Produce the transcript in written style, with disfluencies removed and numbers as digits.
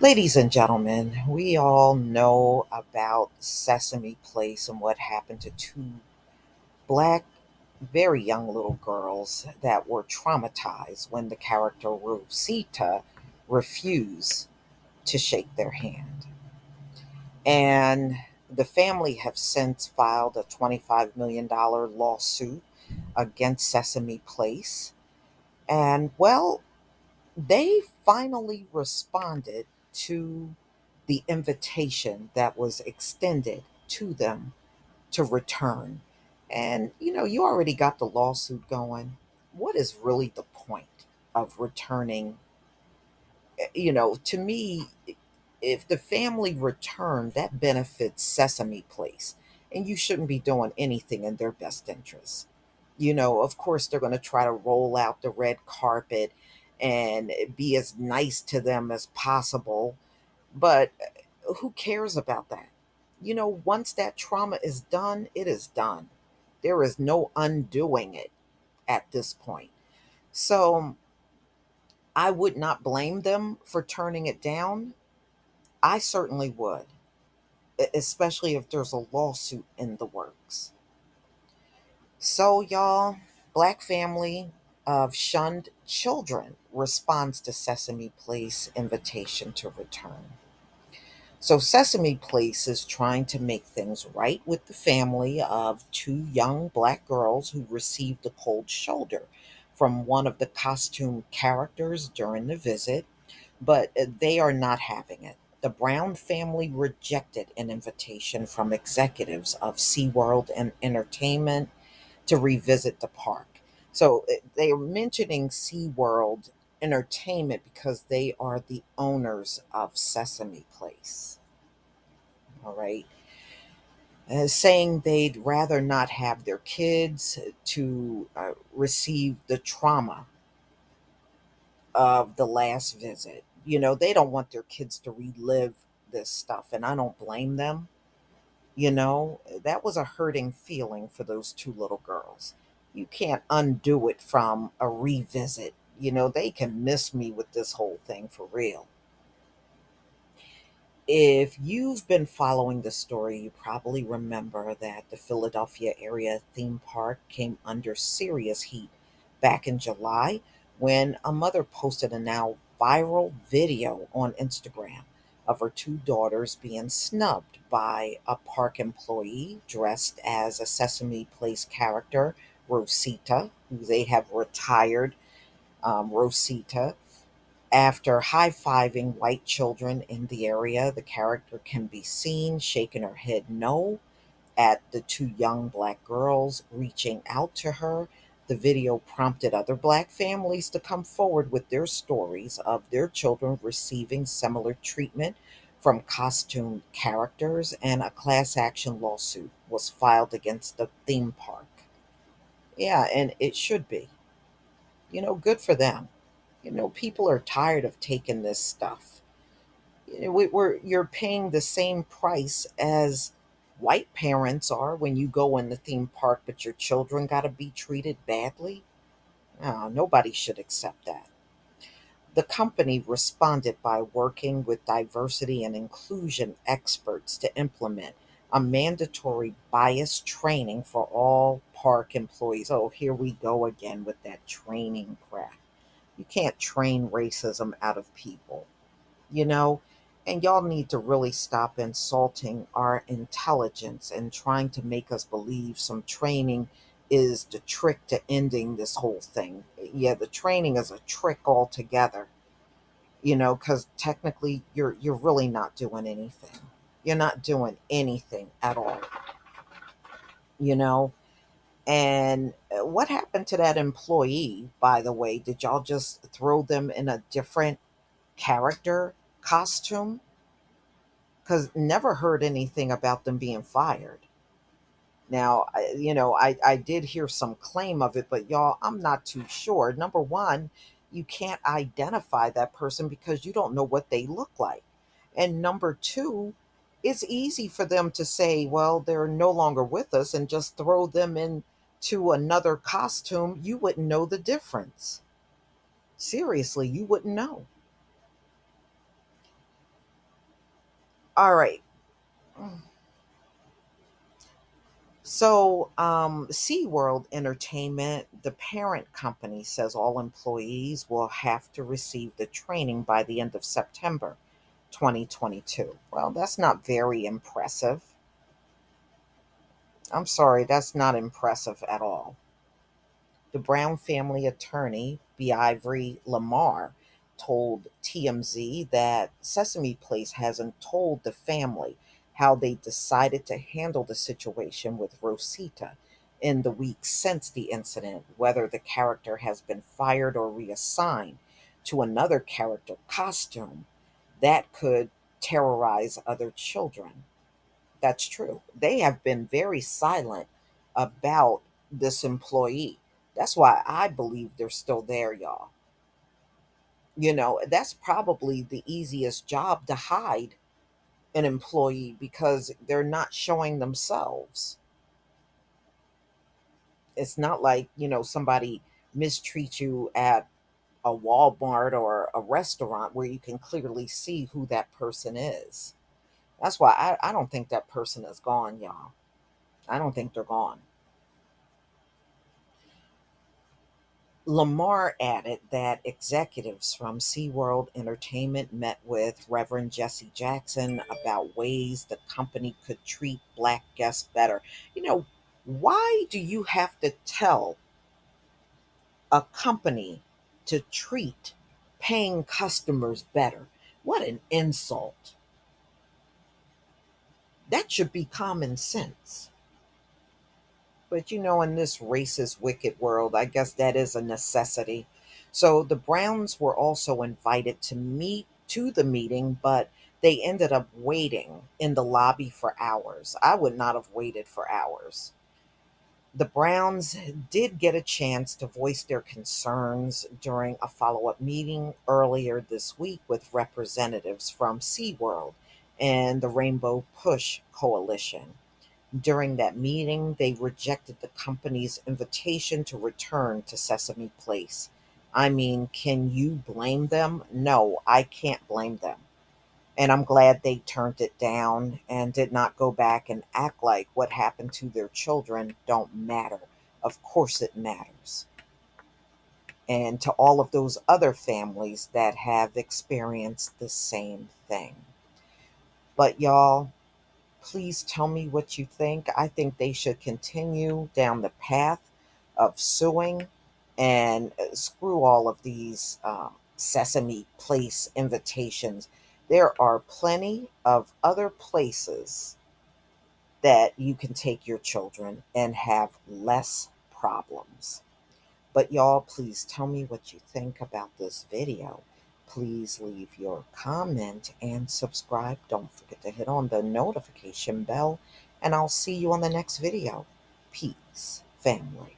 Ladies and gentlemen, we all know about Sesame Place and what happened to two black, very young little girls that were traumatized when the character Rosita refused to shake their hand. And the family have since filed a $25 million lawsuit against Sesame Place. And well, they finally responded to the invitation that was extended to them to return. And you already got the lawsuit going. What is really the point of returning? To me, if the family returned, that benefits Sesame Place. And you shouldn't be doing anything in their best interest. Of course, they're going to try to roll out the red carpet and be as nice to them as possible. But who cares about that? Once that trauma is done, it is done. There is no undoing it at this point. So I would not blame them for turning it down. I certainly would, especially if there's a lawsuit in the works. So, y'all, Black family of shunned children responds to Sesame Place invitation to return. So, Sesame Place is trying to make things right with the family of two young black girls who received a cold shoulder from one of the costume characters during the visit, but they are not having it. The Brown family rejected an invitation from executives of SeaWorld and Entertainment to revisit the park. So they are mentioning SeaWorld Entertainment because they are the owners of Sesame Place. All right. Saying they'd rather not have their kids to receive the trauma of the last visit. They don't want their kids to relive this stuff, and I don't blame them. That was a hurting feeling for those two little girls. You can't undo it from a revisit. They can miss me with this whole thing for real. If you've been following the story, you probably remember that the Philadelphia area theme park came under serious heat back in July when a mother posted a now viral video on Instagram of her two daughters being snubbed by a park employee dressed as a Sesame Place character, Rosita, who they have retired Rosita. After high fiving white children in the area, the character can be seen shaking her head no at the two young black girls reaching out to her. The video prompted other black families to come forward with their stories of their children receiving similar treatment from costume characters, and a class action lawsuit was filed against the theme park. Yeah, and it should be. Good for them. People are tired of taking this stuff. You're paying the same price as white parents are when you go in the theme park, but your children got to be treated badly. No, nobody should accept that. The company responded by working with diversity and inclusion experts to implement a mandatory bias training for all park employees. Oh, here we go again with that training crap. You can't train racism out of people, you know? And y'all need to really stop insulting our intelligence and trying to make us believe some training is the trick to ending this whole thing. Yeah, the training is a trick altogether, because technically you're really not doing anything. You're not doing anything at all, you know? And what happened to that employee, by the way? Did y'all just throw them in a different character costume? Because never heard anything about them being fired. Now, I did hear some claim of it, but y'all, I'm not too sure. Number one, you can't identify that person because you don't know what they look like. And number two, it's easy for them to say, well, they're no longer with us and just throw them into another costume. You wouldn't know the difference. Seriously, you wouldn't know. All right. So, SeaWorld Entertainment, the parent company, says all employees will have to receive the training by the end of September 2022. Well, that's not very impressive. I'm sorry, that's not impressive at all. The Brown family attorney, Beavery Lamar, told TMZ that Sesame Place hasn't told the family how they decided to handle the situation with Rosita in the weeks since the incident, whether the character has been fired or reassigned to another character costume that could terrorize other children. That's true. They have been very silent about this employee. That's why I believe they're still there, y'all. That's probably the easiest job to hide an employee because they're not showing themselves. It's not like, somebody mistreats you at a Walmart or a restaurant where you can clearly see who that person is. That's why I don't think that person is gone, y'all. I don't think they're gone. Lamar added that executives from SeaWorld Entertainment met with Reverend Jesse Jackson about ways the company could treat Black guests better. You know, why do you have to tell a company to treat paying customers better? What an insult. That should be common sense. But in this racist, wicked world, I guess that is a necessity. So the Browns were also invited to the meeting, but they ended up waiting in the lobby for hours. I would not have waited for hours. The Browns did get a chance to voice their concerns during a follow up meeting earlier this week with representatives from SeaWorld and the Rainbow Push Coalition. During that meeting, they rejected the company's invitation to return to Sesame Place. I mean, can you blame them? No, I can't blame them. And I'm glad they turned it down and did not go back and act like what happened to their children don't matter. Of course it matters. And to all of those other families that have experienced the same thing. But y'all, please tell me what you think. I think they should continue down the path of suing and screw all of these Sesame Place invitations. There are plenty of other places that you can take your children and have less problems. But y'all, please tell me what you think about this video. Please leave your comment and subscribe. Don't forget to hit on the notification bell, and I'll see you on the next video. Peace, family.